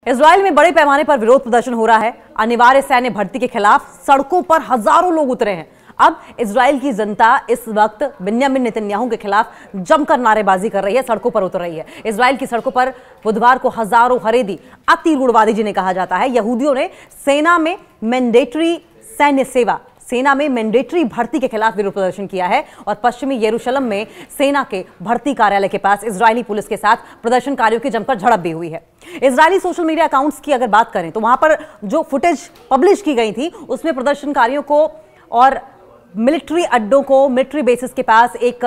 Israel में बड़े पैमाने पर विरोध प्रदर्शन हो रहा है। अनिवार्य सैन्य भर्ती के खिलाफ सड़कों पर हजारों लोग उतरे हैं। अब इजराइल की जनता इस वक्त बेंजामिन नेतन्याहू के खिलाफ जमकर नारेबाजी कर रही है, सड़कों पर उतर रही है। इजराइल की सड़कों पर बुधवार को हजारों हरेदी, अति रूढ़वादी जिन्हें कहा जाता है, यहूदियों ने सेना में मैंडेटरी भर्ती के खिलाफ विरोध प्रदर्शन किया है और पश्चिमी यरूशलेम में सेना के भर्ती कार्यालय के पास इजरायली पुलिस के साथ प्रदर्शनकारियों की जमकर झड़प भी हुई है। इजरायली सोशल मीडिया अकाउंट्स की अगर बात करें तो वहां पर जो फुटेज पब्लिश की गई थी उसमें प्रदर्शनकारियों को और मिलिट्री अड्डों को, मिलिट्री बेसिस के पास एक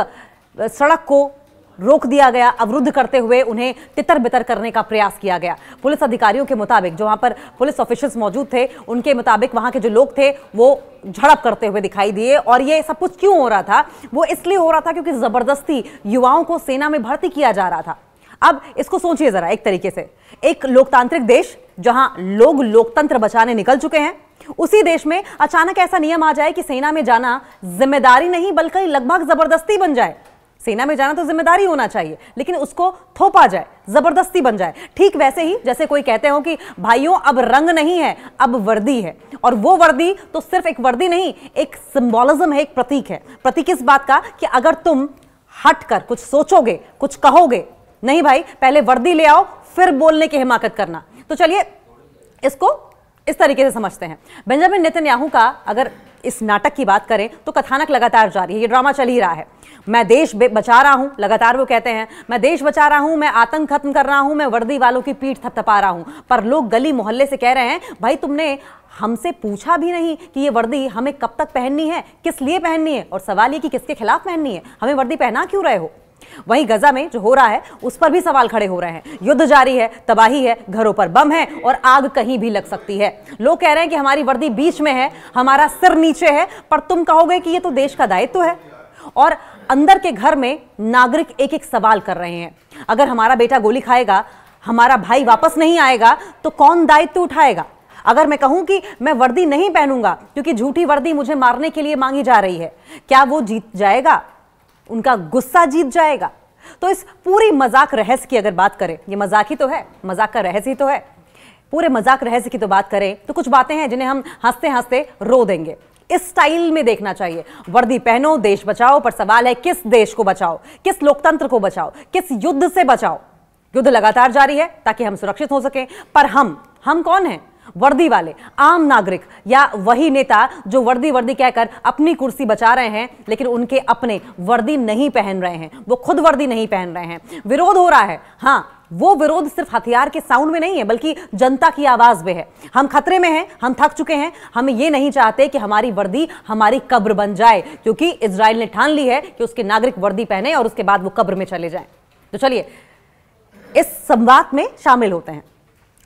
सड़क को रोक दिया गया, अवरुद्ध करते हुए उन्हें तितर बितर करने का प्रयास किया गया। पुलिस अधिकारियों के मुताबिक, जो वहां पर पुलिस ऑफिशियल्स मौजूद थे, उनके मुताबिक वहां के जो लोग थे वो झड़प करते हुए दिखाई दिए। और ये सब कुछ क्यों हो रहा था? वो इसलिए हो रहा था क्योंकि जबरदस्ती युवाओं को सेना में भर्ती किया जा रहा था। अब इसको सोचिए जरा, एक तरीके से एक लोकतांत्रिक देश जहां लोग लोकतंत्र बचाने निकल चुके हैं, उसी देश में अचानक ऐसा नियम आ जाए कि सेना में जाना जिम्मेदारी नहीं बल्कि लगभग जबरदस्ती बन जाए। सेना में जाना तो जिम्मेदारी होना चाहिए, लेकिन उसको थोपा जाए, जबरदस्ती बन जाए। ठीक वैसे ही जैसे कोई कहते हो कि भाइयों अब रंग नहीं है, अब वर्दी है। और वो वर्दी तो सिर्फ एक वर्दी नहीं, एक सिंबोलिज्म है, एक प्रतीक है। प्रतीक इस बात का कि अगर तुम हटकर कुछ सोचोगे, कुछ कहोगे, नहीं भाई पहले वर्दी ले आओ फिर बोलने की हिमाकत करना। तो चलिए इसको इस तरीके से समझते हैं। बेंजामिन नेतन्याहू का अगर इस नाटक की बात करें तो कथानक लगातार जारी है, ये ड्रामा चल ही रहा है। मैं देश बचा रहा हूं, लगातार वो कहते हैं मैं देश बचा रहा हूं, मैं आतंक खत्म कर रहा हूं, मैं वर्दी वालों की पीठ थपथपा रहा हूं। पर लोग गली मोहल्ले से कह रहे हैं भाई तुमने हमसे पूछा भी नहीं कि ये वर्दी हमें कब तक पहननी है, किस लिए पहननी है, और सवाल ये कि किसके खिलाफ पहननी है, हमें वर्दी पहना क्यों रहे हो। वहीं गजा में जो हो रहा है उस पर भी सवाल खड़े हो रहे हैं। युद्ध जारी है, तबाही है, घरों पर बम है और आग कहीं भी लग सकती है। लोग कह रहे हैं कि हमारी वर्दी बीच में है, हमारा सिर नीचे है, पर तुम कहोगे कि ये तो देश का दायित्व है। और अंदर के घर में नागरिक एक एक सवाल कर रहे हैं, अगर हमारा बेटा गोली खाएगा, हमारा भाई वापस नहीं आएगा तो कौन दायित्व उठाएगा। अगर मैं कहूं कि मैं वर्दी नहीं पहनूंगा क्योंकि झूठी वर्दी मुझे मारने के लिए मांगी जा रही है, क्या वो जीत जाएगा? उनका गुस्सा जीत जाएगा? तो इस पूरी मजाक रहस्य की अगर बात करें, ये मजाक ही तो है, मजाक का रहस्य ही तो है। पूरे मजाक रहस्य की तो बात करें तो कुछ बातें हैं जिन्हें हम हंसते हंसते रो देंगे। इस स्टाइल में देखना चाहिए, वर्दी पहनो देश बचाओ, पर सवाल है किस देश को बचाओ, किस लोकतंत्र को बचाओ, किस युद्ध से बचाओ। युद्ध लगातार जारी है ताकि हम सुरक्षित हो सकें, पर हम कौन हैं? वर्दी वाले, आम नागरिक, या वही नेता जो वर्दी वर्दी कहकर अपनी कुर्सी बचा रहे हैं लेकिन उनके अपने वर्दी नहीं पहन रहे हैं, वो खुद वर्दी नहीं पहन रहे हैं। विरोध हो रहा है, हाँ वो विरोध सिर्फ हथियार के साउंड में नहीं है बल्कि जनता की आवाज में है। हम खतरे में हैं, हम थक चुके हैं, हम ये नहीं चाहते कि हमारी वर्दी हमारी कब्र बन जाए, क्योंकि इजराइल ने ठान ली है कि उसके नागरिक वर्दी पहने और उसके बाद वो कब्र में चले जाएं। तो चलिए इस संवाद में शामिल होते हैं।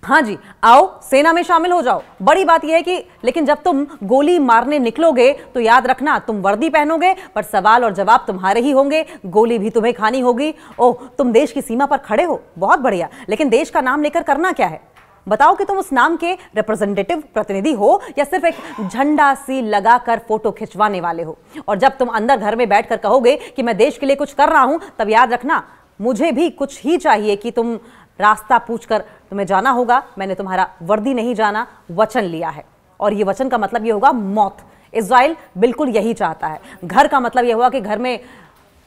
हाँ जी, आओ सेना में शामिल हो जाओ। बड़ी बात यह है कि लेकिन जब तुम गोली मारने निकलोगे तो याद रखना तुम वर्दी पहनोगे, पर सवाल और जवाब तुम्हारे ही होंगे, गोली भी तुम्हें खानी होगी। ओह, तुम देश की सीमा पर खड़े हो, बहुत बढ़िया, लेकिन देश का नाम लेकर करना क्या है? बताओ कि तुम उस नाम के रिप्रेजेंटेटिव, प्रतिनिधि हो या सिर्फ एक झंडा सी लगाकर फोटो खिंचवाने वाले हो। और जब तुम अंदर घर में बैठकर कहोगे कि मैं देश के लिए कुछ कर रहा हूं, तब याद रखना मुझे भी कुछ ही चाहिए कि तुम रास्ता पूछकर तुम्हें जाना होगा। मैंने तुम्हारा वर्दी नहीं जाना, वचन लिया है, और ये वचन का मतलब ये होगा मौत। इजराइल बिल्कुल यही चाहता है। घर का मतलब यह हुआ कि घर में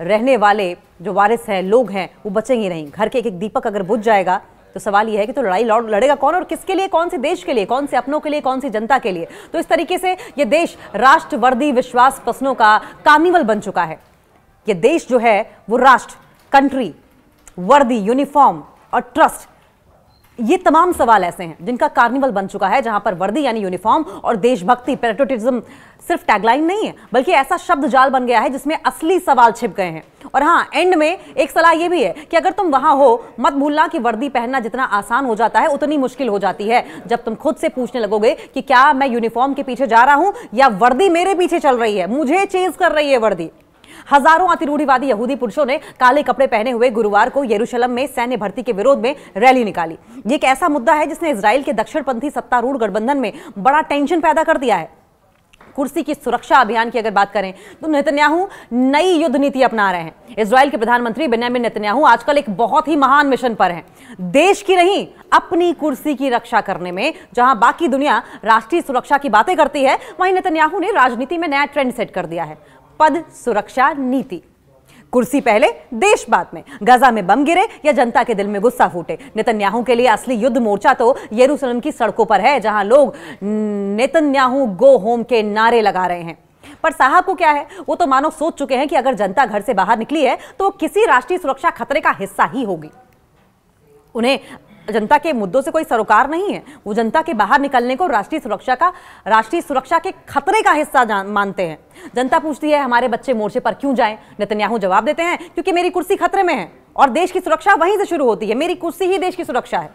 रहने वाले जो वारिस हैं, लोग हैं, वो बचेंगे नहीं। घर के एक एक दीपक अगर बुझ जाएगा तो सवाल यह है कि तो लड़ाई लड़ेगा कौन और किसके लिए? कौन से देश के लिए, कौन से अपनों के लिए, कौन सी जनता के लिए? तो इस तरीके से ये देश राष्ट्र वर्दी विश्वास पसनों का कार्निवल बन चुका है। ये देश जो है वो राष्ट्र, कंट्री, वर्दी, यूनिफॉर्म और ट्रस्ट, ये तमाम सवाल ऐसे हैं जिनका कार्निवल बन चुका है, जहां पर वर्दी यानी यूनिफॉर्म और देशभक्ति, पैट्रियोटिज्म सिर्फ टैगलाइन नहीं है बल्कि ऐसा शब्द जाल बन गया है जिसमें असली सवाल छिप गए हैं। और हाँ, एंड में एक सलाह यह भी है कि अगर तुम वहां हो, मत भूलना कि वर्दी पहनना जितना आसान हो जाता है उतनी मुश्किल हो जाती है जब तुम खुद से पूछने लगोगे कि क्या मैं यूनिफॉर्म के पीछे जा रहा हूं या वर्दी मेरे पीछे चल रही है, मुझे चेज कर रही है वर्दी। हजारों अतिरूढ़ीवादी यहूदी पुरुषों ने काले कपड़े पहने हुए गुरुवार को यरूशलेम में सैन्य भर्ती के विरोध में रैली निकाली। ये एक ऐसा मुद्दा है जिसने इजराइल के दक्षिणपंथी सत्तारूढ़ गठबंधन में बड़ा टेंशन पैदा कर दिया है। कुर्सी की सुरक्षा अभियान की अगर बात करें तो नेतन्याहू नई युद्ध नीति अपना रहे हैं। इजराइल के प्रधानमंत्री बेंजामिन नेतन्याहू आजकल एक बहुत ही महान मिशन पर हैं। देश की नहीं, अपनी कुर्सी की रक्षा करने में जहां बाकी दुनिया राष्ट्रीय सुरक्षा की बातें करती है, वहीं नेतन्याहू ने राजनीति में नया ट्रेंड सेट कर दिया है। पद सुरक्षा नीति। कुर्सी पहले, देश बाद में। गाजा में बम गिरे या जनता के दिल में गुस्सा फूटे, नेतन्याहू के लिए असली युद्ध मोर्चा तो यरूशलेम की सड़कों पर है, जहां लोग नेतन्याहू गो होम के नारे लगा रहे हैं। पर साहब को क्या है, वो तो मानो सोच चुके हैं कि अगर जनता घर से बाहर निकली है तो वो किसी राष्ट्रीय सुरक्षा खतरे का हिस्सा ही होगी। उन्हें जनता के मुद्दों से कोई सरोकार नहीं है। वो जनता के बाहर निकलने को राष्ट्रीय सुरक्षा के खतरे का हिस्सा मानते हैं। जनता पूछती है हमारे बच्चे मोर्चे पर क्यों जाएं? नेतन्याहू जवाब देते हैं क्योंकि मेरी कुर्सी खतरे में है और देश की सुरक्षा वहीं से शुरू होती है। मेरी कुर्सी ही देश की सुरक्षा है।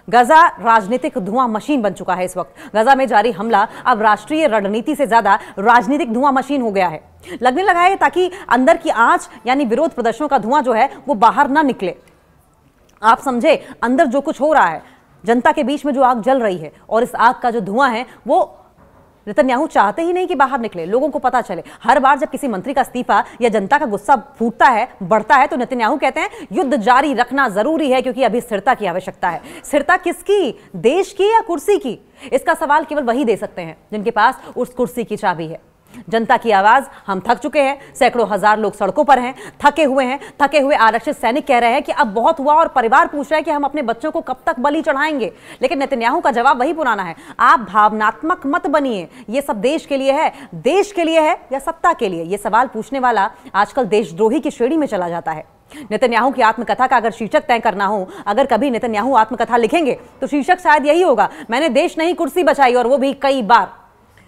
गजा राजनीतिक धुआं मशीन बन चुका है। इस वक्त गजा में जारी हमला अब राष्ट्रीय रणनीति से ज्यादा राजनीतिक धुआं मशीन हो गया है। लगने लगा है ताकि अंदर की आंच यानी विरोध प्रदर्शनों का धुआं जो है वो बाहर ना निकले। आप समझे, अंदर जो कुछ हो रहा है, जनता के बीच में जो आग जल रही है और इस आग का जो धुआं है वो नेतन्याहू चाहते ही नहीं कि बाहर निकले, लोगों को पता चले। हर बार जब किसी मंत्री का इस्तीफा या जनता का गुस्सा फूटता है, बढ़ता है, तो नेतन्याहू कहते हैं युद्ध जारी रखना जरूरी है क्योंकि अभी स्थिरता की आवश्यकता है। स्थिरता किसकी? देश की या कुर्सी की? इसका सवाल केवल वही दे सकते हैं जिनके पास उस कुर्सी की चाबी है। जनता की आवाज, हम थक चुके हैं। सैकड़ों हजार लोग सड़कों पर हैं, थके हुए आरक्षित सैनिक कह रहे हैं कि अब बहुत हुआ और परिवार पूछ रहे हैं कि हम अपने बच्चों को कब तक बलि चढ़ाएंगे। लेकिन नेतन्याहू का जवाब वही पुराना है, आप भावनात्मक मत बनिए, ये सब देश के लिए है। देश के लिए है या सत्ता के लिए? ये सवाल पूछने वाला आजकल देशद्रोही की श्रेणी में चला जाता है। नेतन्याहू की आत्मकथा का अगर शीर्षक तय करना हो, अगर कभी नेतन्याहू आत्मकथा लिखेंगे तो शीर्षक शायद यही होगा, मैंने देश नहीं कुर्सी बचाई, और वो भी कई बार।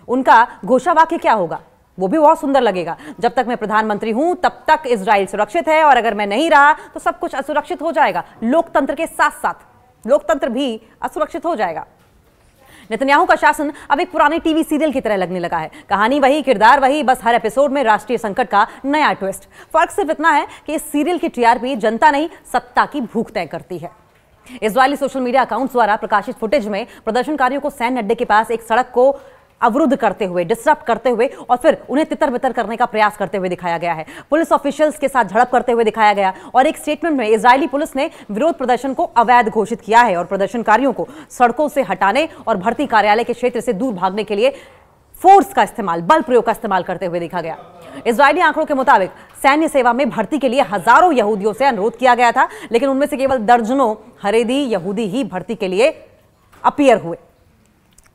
उनका घोषवाक्य क्या होगा? वो भी बहुत सुंदर लगेगा, जब तक मैं प्रधानमंत्री हूं तब तक इजराइल सुरक्षित है और अगर मैं नहीं रहा तो सब कुछ असुरक्षित हो जाएगा। लोकतंत्र के साथ साथ लोकतंत्र भी असुरक्षित हो जाएगा। नेतन्याहू का शासन अब एक पुराने टीवी सीरियल की तरह लगने लगा है। कहानी वही, किरदार वही, बस हर एपिसोड में राष्ट्रीय संकट का नया ट्विस्ट। फर्क सिर्फ इतना है कि इस सीरियल की टीआरपी जनता नहीं, सत्ता की भूख तय करती है। इजरायली सोशल मीडिया अकाउंट्स द्वारा प्रकाशित फुटेज में प्रदर्शनकारियों को सैन्य अड्डे के पास एक सड़क को अवरुद्ध करते हुए, डिस्टर्ब करते हुए और फिर उन्हें तितर बितर करने का प्रयास करते हुए दिखाया गया है। पुलिस ऑफिशियल्स के साथ झड़प करते हुए दिखाया गया और एक स्टेटमेंट में इजरायली पुलिस ने विरोध प्रदर्शन को अवैध घोषित किया है और प्रदर्शनकारियों को सड़कों से हटाने और भर्ती कार्यालय के क्षेत्र से दूर भागने के लिए फोर्स का इस्तेमाल, बल प्रयोग का इस्तेमाल करते हुए देखा गया। इजरायली आंकड़ों के मुताबिक सैन्य सेवा में भर्ती के लिए हजारों यहूदियों से अनुरोध किया गया था, लेकिन उनमें से केवल दर्जनों हरेदी यहूदी ही भर्ती के लिए अपीयर हुए।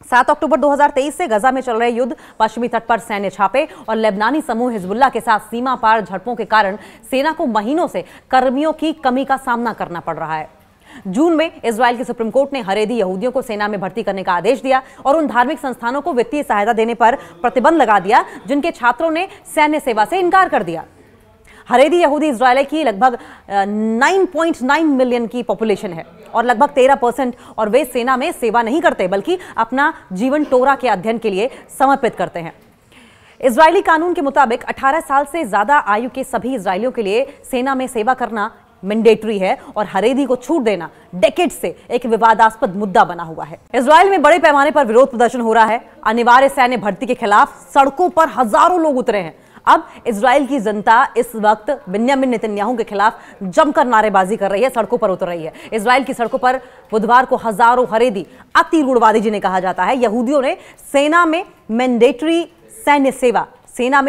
7 अक्टूबर 2023 से गजा में चल रहे युद्ध, पश्चिमी तट पर सैन्य छापे और लेबनानी समूह हिजबुल्लाह के साथ सीमा पार झड़पों के कारण सेना को महीनों से कर्मियों की कमी का सामना करना पड़ रहा है। जून में इजराइल की सुप्रीम कोर्ट ने हरेदी यहूदियों को सेना में भर्ती करने का आदेश दिया और उन धार्मिक संस्थानों को वित्तीय सहायता देने पर प्रतिबंध लगा दिया जिनके छात्रों ने सैन्य सेवा से इनकार कर दिया। हरेदी यहूदी इजराइल की लगभग 9.9 मिलियन की पॉपुलेशन है और लगभग 13%, और वे सेना में सेवा नहीं करते बल्कि अपना जीवन टोरा के अध्ययन के लिए समर्पित करते हैं। इजरायली कानून के मुताबिक 18 साल से ज्यादा आयु के सभी इजरायलियों के लिए सेना में सेवा करना मैंडेटरी है और हरेदी को छूट देना डेकेड से एक विवादास्पद मुद्दा बना हुआ है। इजराइल में बड़े पैमाने पर विरोध प्रदर्शन हो रहा है। अनिवार्य सैन्य भर्ती के खिलाफ सड़कों पर हजारों लोग उतरे हैं। अब इजराइल की जनता इस वक्त बेंजामिन नेतन्याहू के खिलाफ जमकर नारेबाजी कर रही है, सड़कों पर उतर रही है। इजराइल की सड़कों पर बुधवार को हजारों हरेदी, अति रूढ़वादी जिन्हें कहा जाता है, यहूदियों ने सेना में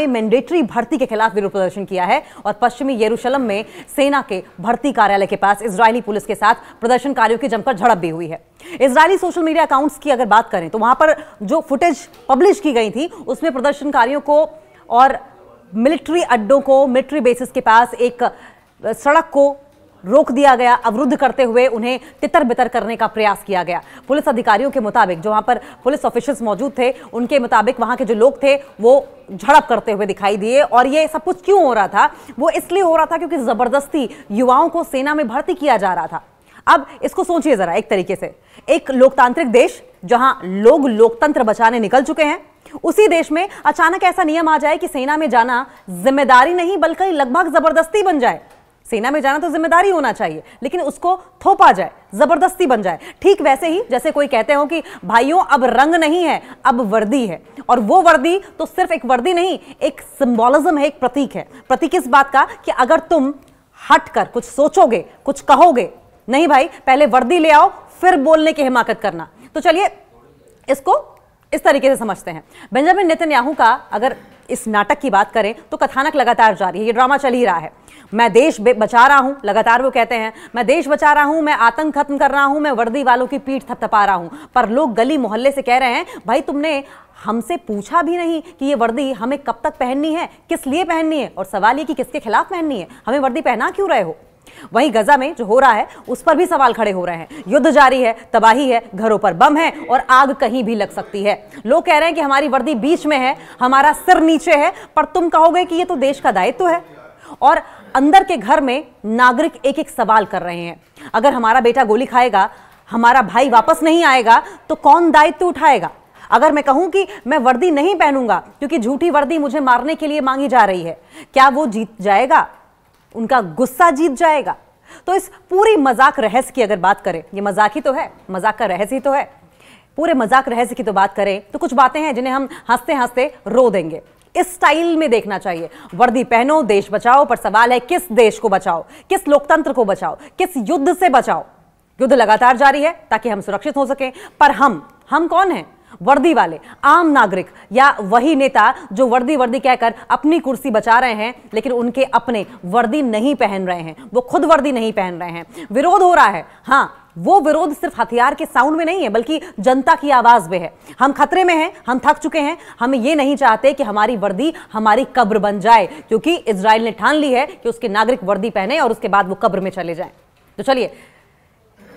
मैंडेटरी भर्ती के खिलाफ विरोध प्रदर्शन किया है और पश्चिमी यरूशलेम में सेना के भर्ती कार्यालय के पास इजरायली पुलिस के साथ प्रदर्शनकारियों की जमकर झड़प भी हुई है। इजरायली सोशल मीडिया अकाउंट्स की अगर बात करें तो वहां पर जो फुटेज पब्लिश की गई थी उसमें प्रदर्शनकारियों को और मिलिट्री अड्डों को, मिलिट्री बेसिस के पास एक सड़क को रोक दिया गया, अवरुद्ध करते हुए उन्हें तितर बितर करने का प्रयास किया गया। पुलिस अधिकारियों के मुताबिक, जो वहां पर पुलिस ऑफिशियल्स मौजूद थे, उनके मुताबिक वहां के जो लोग थे वो झड़प करते हुए दिखाई दिए। और ये सब कुछ क्यों हो रहा था? वो इसलिए हो रहा था क्योंकि जबरदस्ती युवाओं को सेना में भर्ती किया जा रहा था। अब इसको सोचिए जरा, एक तरीके से एक लोकतांत्रिक देश जहां लोग लोकतंत्र बचाने निकल चुके हैं, उसी देश में अचानक ऐसा नियम आ जाए कि सेना में जाना जिम्मेदारी नहीं बल्कि लगभग जबरदस्ती बन जाए। सेना में जाना तो जिम्मेदारी होना चाहिए, लेकिन उसको थोपा जाए, जबरदस्ती बन जाए। ठीक वैसे ही जैसे कोई कहते हो कि भाइयों अब रंग नहीं है, अब वर्दी है, और वो वर्दी तो सिर्फ एक वर्दी नहीं, एक सिंबोलिज्म है, एक प्रतीक है। प्रतीक इस बात का कि अगर तुम हटकर कुछ सोचोगे, कुछ कहोगे, नहीं भाई पहले वर्दी ले आओ फिर बोलने की हिमाकत करना। तो चलिए इसको इस तरीके से समझते हैं। बेंजामिन नेतन्याहू का अगर इस नाटक की बात करें तो कथानक लगातार जारी है, ये ड्रामा चल ही रहा है। मैं देश बचा रहा हूं, लगातार वो कहते हैं मैं देश बचा रहा हूं, मैं आतंक खत्म कर रहा हूं, मैं वर्दी वालों की पीठ थपथपा रहा हूं। पर लोग गली मोहल्ले से कह रहे हैं भाई तुमने हमसे पूछा भी नहीं कि ये वर्दी हमें कब तक पहननी है, किस लिए पहननी है, और सवाल ये कि किसके खिलाफ पहननी है, हमें वर्दी पहना क्यों रहे हो। वहीं गजा में जो हो रहा है उस पर भी सवाल खड़े हो रहे हैं। युद्ध जारी है, तबाही है, घरों पर बम है और आग कहीं भी लग सकती है। लोग कह रहे हैं कि हमारी वर्दी बीच में है, हमारा सिर नीचे है, पर तुम कहोगे कि ये तो देश का दायित्व है। और अंदर के घर में नागरिक एक एक सवाल कर रहे हैं, अगर हमारा बेटा गोली खाएगा, हमारा भाई वापस नहीं आएगा तो कौन दायित्व उठाएगा। अगर मैं कहूं कि मैं वर्दी नहीं पहनूंगा क्योंकि झूठी वर्दी मुझे मारने के लिए मांगी जा रही है, क्या वो जीत जाएगा, उनका गुस्सा जीत जाएगा। तो इस पूरी मजाक रहस्य की अगर बात करें, ये मजाक ही तो है, मजाक का रहस्य ही तो है, पूरे मजाक रहस्य की तो बात करें तो कुछ बातें हैं जिन्हें हम हंसते हंसते रो देंगे। इस स्टाइल में देखना चाहिए, वर्दी पहनो देश बचाओ, पर सवाल है किस देश को बचाओ, किस लोकतंत्र को बचाओ, किस युद्ध से बचाओ। युद्ध लगातार जारी है ताकि हम सुरक्षित हो सकें, पर हम कौन हैं, वर्दी वाले, आम नागरिक, या वही नेता जो वर्दी वर्दी कहकर अपनी कुर्सी बचा रहे हैं लेकिन उनके अपने वर्दी नहीं पहन रहे हैं, वो खुद वर्दी नहीं पहन रहे हैं। विरोध हो रहा है, हाँ वो विरोध सिर्फ हथियार के साउंड में नहीं है बल्कि जनता की आवाज में है। हम खतरे में हैं, हम थक चुके हैं, हम ये नहीं चाहते कि हमारी वर्दी हमारी कब्र बन जाए, क्योंकि इजराइल ने ठान ली है कि उसके नागरिक वर्दी पहने और उसके बाद वो कब्र में चले जाएं। तो चलिए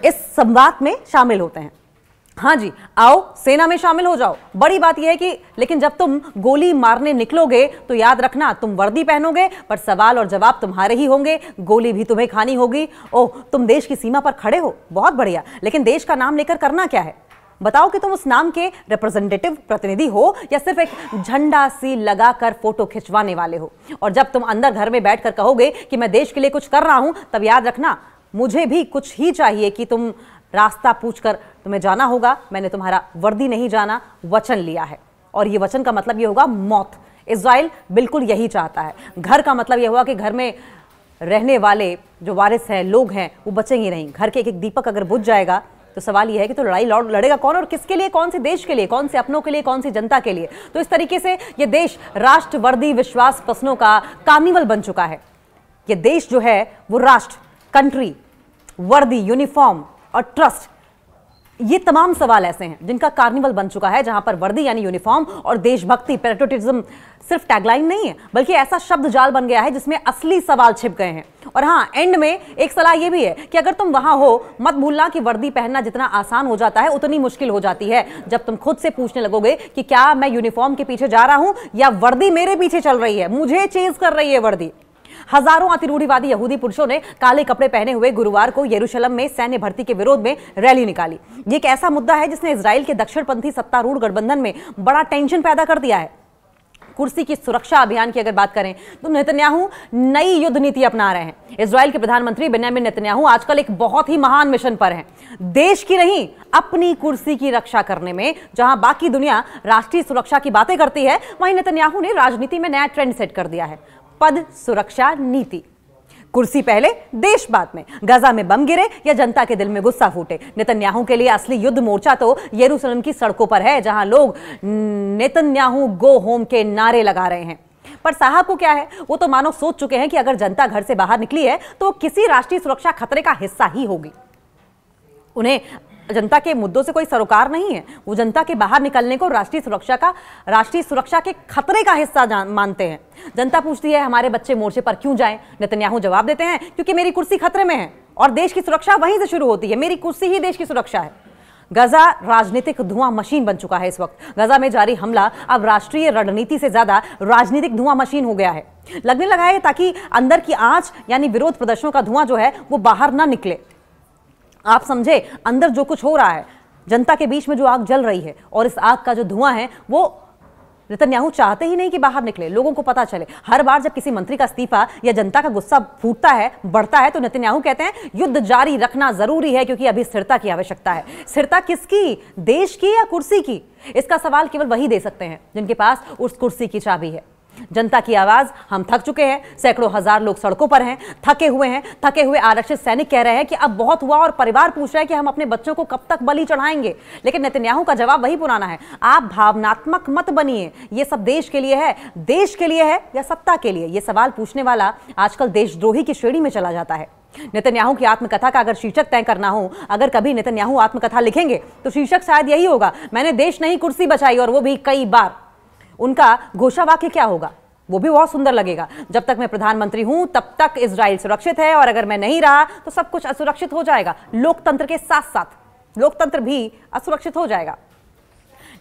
इस संवाद में शामिल होते हैं। हाँ जी, आओ सेना में शामिल हो जाओ। बड़ी बात यह है कि लेकिन जब तुम गोली मारने निकलोगे तो याद रखना तुम वर्दी पहनोगे, पर सवाल और जवाब तुम्हारे ही होंगे, गोली भी तुम्हें खानी होगी। ओह, तुम देश की सीमा पर खड़े हो, बहुत बढ़िया, लेकिन देश का नाम लेकर करना क्या है। बताओ कि तुम उस नाम के रिप्रेजेंटेटिव प्रतिनिधि हो या सिर्फ एक झंडा सी लगाकर फोटो खिंचवाने वाले हो। और जब तुम अंदर घर में बैठकर कहोगे कि मैं देश के लिए कुछ कर रहा हूं, तब याद रखना मुझे भी कुछ ही चाहिए कि तुम रास्ता पूछकर तुम्हें जाना होगा। मैंने तुम्हारा वर्दी नहीं जाना, वचन लिया है, और ये वचन का मतलब ये होगा मौत। इजराइल बिल्कुल यही चाहता है। घर का मतलब यह हुआ कि घर में रहने वाले जो वारिस हैं, लोग हैं, वो बचेंगे नहीं। घर के एक एक दीपक अगर बुझ जाएगा तो सवाल यह है कि तो लड़ाई लड़ेगा कौन, और किसके लिए, कौन से देश के लिए, कौन से अपनों के लिए, कौन सी जनता के लिए। तो इस तरीके से ये देश राष्ट्र वर्दी विश्वास पसनों का कार्निवल बन चुका है। ये देश जो है वो राष्ट्र, कंट्री, वर्दी, यूनिफॉर्म और ट्रस्ट, ये तमाम सवाल ऐसे हैं जिनका कार्निवल बन चुका है, जहां पर वर्दी यानी यूनिफॉर्म और देशभक्ति, पैट्रियोटिज्म सिर्फ टैगलाइन नहीं है बल्कि ऐसा शब्द जाल बन गया है जिसमें असली सवाल छिप गए हैं। और हाँ, एंड में एक सलाह यह भी है कि अगर तुम वहां हो, मत भूलना कि वर्दी पहनना जितना आसान हो जाता है उतनी मुश्किल हो जाती है जब तुम खुद से पूछने लगोगे कि क्या मैं यूनिफॉर्म के पीछे जा रहा हूं या वर्दी मेरे पीछे चल रही है, मुझे चेज कर रही है वर्दी। हजारों अतिरूढ़ीवादी यहूदी पुरुषों ने काले कपड़े पहने हुए गुरुवार को यरूशलेम में सैन्य भर्ती के विरोध में रैली निकाली। ये एक ऐसा मुद्दा है जिसने इजराइल के दक्षिणपंथी सत्तारूढ़ गठबंधन में बड़ा टेंशन पैदा कर दिया है। कुर्सी की सुरक्षा अभियान की अगर बात करें तो नेतन्याहू नई युद्ध नीति अपना रहे हैं। इजराइल के प्रधानमंत्री बेंजामिन नेतन्याहू आजकल एक बहुत ही महान मिशन पर हैं, देश की नहीं अपनी कुर्सी की रक्षा करने में। जहां बाकी दुनिया राष्ट्रीय सुरक्षा की बातें करती है, वहीं नेतन्याहू ने राजनीति में नया ट्रेंड सेट कर दिया है, पद सुरक्षा नीति। कुर्सी पहले, देश बाद में। गजा में बम गिरे या जनता के दिल में गुस्सा फूटे, नेतन्याहू के लिए असली युद्ध मोर्चा तो यरूशलेम की सड़कों पर है, जहां लोग नेतन्याहू गो होम के नारे लगा रहे हैं। पर साहब को क्या है, वो तो मानो सोच चुके हैं कि अगर जनता घर से बाहर निकली है तो किसी राष्ट्रीय सुरक्षा खतरे का हिस्सा ही होगी। उन्हें जनता के मुद्दों से कोई सरोकार नहीं है, वो जनता के बाहर निकलने को राष्ट्रीय सुरक्षा के खतरे का हिस्सा मानते हैं। जनता पूछती है हमारे बच्चे मोर्चे पर क्यों जाएं, नेतन्याहू जवाब देते हैं क्योंकि मेरी कुर्सी खतरे में है और देश की सुरक्षा वहीं से शुरू होती है, मेरी कुर्सी ही देश की सुरक्षा है। गजा राजनीतिक धुआं मशीन बन चुका है इस वक्त। गजा में जारी हमला अब राष्ट्रीय रणनीति से ज्यादा राजनीतिक धुआं मशीन हो गया है। लगने लगा है ताकि अंदर की आंच यानी विरोध प्रदर्शनों का धुआं जो है वो बाहर ना निकले। आप समझे, अंदर जो कुछ हो रहा है, जनता के बीच में जो आग जल रही है और इस आग का जो धुआं है वो नेतन्याहू चाहते ही नहीं कि बाहर निकले, लोगों को पता चले। हर बार जब किसी मंत्री का इस्तीफा या जनता का गुस्सा फूटता है, बढ़ता है, तो नेतन्याहू कहते हैं युद्ध जारी रखना जरूरी है क्योंकि अभी स्थिरता की आवश्यकता है। स्थिरता किसकी? देश की या कुर्सी की? इसका सवाल केवल वही दे सकते हैं जिनके पास उस कुर्सी की चाबी है। जनता की आवाज, हम थक चुके हैं, सैकड़ों हजार लोग सड़कों पर हैं, थके हुए आरक्षित सैनिक कह रहे हैं कि अब बहुत हुआ और परिवार पूछ रहे हैं कि हम अपने बच्चों को कब तक बलि चढ़ाएंगे। लेकिन नेतन्याहू का जवाब वही पुराना है, आप भावनात्मक मत बनिए, ये सब देश के लिए है। देश के लिए है या सत्ता के लिए? ये सवाल पूछने वाला आजकल देशद्रोही की श्रेणी में चला जाता है। नेतन्याहू की आत्मकथा का अगर शीर्षक तय करना हो, अगर कभी नेतन्याहू आत्मकथा लिखेंगे तो शीर्षक शायद यही होगा, मैंने देश नहीं कुर्सी बचाई, और वो भी कई बार। उनका घोषवाक्य क्या होगा? वो भी बहुत सुंदर लगेगा, जब तक मैं प्रधानमंत्री हूं तब तक इजराइल सुरक्षित है, और अगर मैं नहीं रहा तो सब कुछ असुरक्षित हो जाएगा। लोकतंत्र के साथ साथ लोकतंत्र भी असुरक्षित हो जाएगा।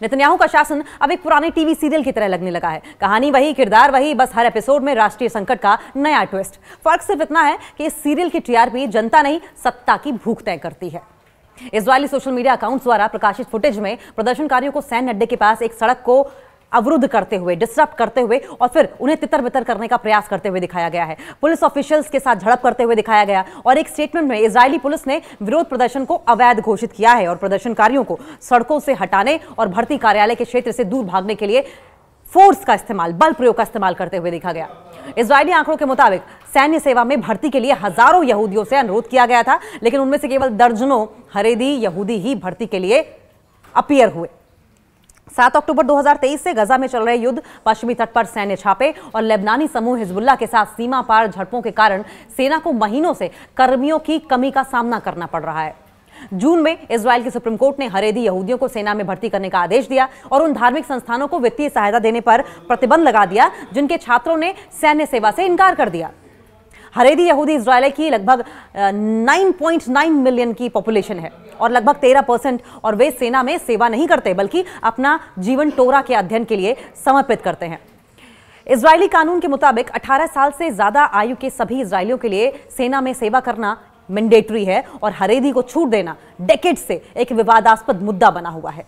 नेतन्याहू का शासन अब एक पुराने टीवी सीरियल की तरह लगने लगा है। कहानी वही, किरदार वही, बस हर एपिसोड में राष्ट्रीय संकट का नया ट्विस्ट। फर्क सिर्फ इतना है कि इस सीरियल की टीआरपी जनता नहीं, सत्ता की भूख तय करती है। इजरायली सोशल मीडिया अकाउंट्स द्वारा प्रकाशित फुटेज में प्रदर्शनकारियों को सैन्य अड्डे के पास एक सड़क को अवरुद्ध करते हुए, डिस्टर्ब करते हुए और फिर उन्हें तितर बितर करने का प्रयास करते हुए दिखाया गया है। पुलिस ऑफिशियल्स के साथ झड़प करते हुए दिखाया गया, और एक स्टेटमेंट में इजरायली पुलिस ने विरोध प्रदर्शन को अवैध घोषित किया है और प्रदर्शनकारियों को सड़कों से हटाने और भर्ती कार्यालय के क्षेत्र से दूर भागने के लिए फोर्स का इस्तेमाल, बल प्रयोग का इस्तेमाल करते हुए देखा गया। इजरायली आंकड़ों के मुताबिक सैन्य सेवा में भर्ती के लिए हजारों यहूदियों से अनुरोध किया गया था, लेकिन उनमें से केवल दर्जनों हरेदी यहूदी ही भर्ती के लिए अपीयर हुए। 7 अक्टूबर 2023 से गजा में चल रहे युद्ध, पश्चिमी तट पर सैन्य छापे और लेबनानी समूह हिजबुल्लाह के साथ सीमा पार झड़पों के कारण सेना को महीनों से कर्मियों की कमी का सामना करना पड़ रहा है। जून में इजराइल की सुप्रीम कोर्ट ने हरेदी यहूदियों को सेना में भर्ती करने का आदेश दिया और उन धार्मिक संस्थानों को वित्तीय सहायता देने पर प्रतिबंध लगा दिया जिनके छात्रों ने सैन्य सेवा से इनकार कर दिया। हरेदी यहूदी इजराइल की लगभग 9.9 मिलियन की पॉपुलेशन है और लगभग 13%, और वे सेना में सेवा नहीं करते बल्कि अपना जीवन टोरा के अध्ययन के लिए समर्पित करते हैं। इजरायली कानून के मुताबिक 18 साल से ज्यादा आयु के सभी इजरायलियों के लिए सेना में सेवा करना मैंडेटरी है, और हरेदी को छूट देना डेकेड से एक विवादास्पद मुद्दा बना हुआ है।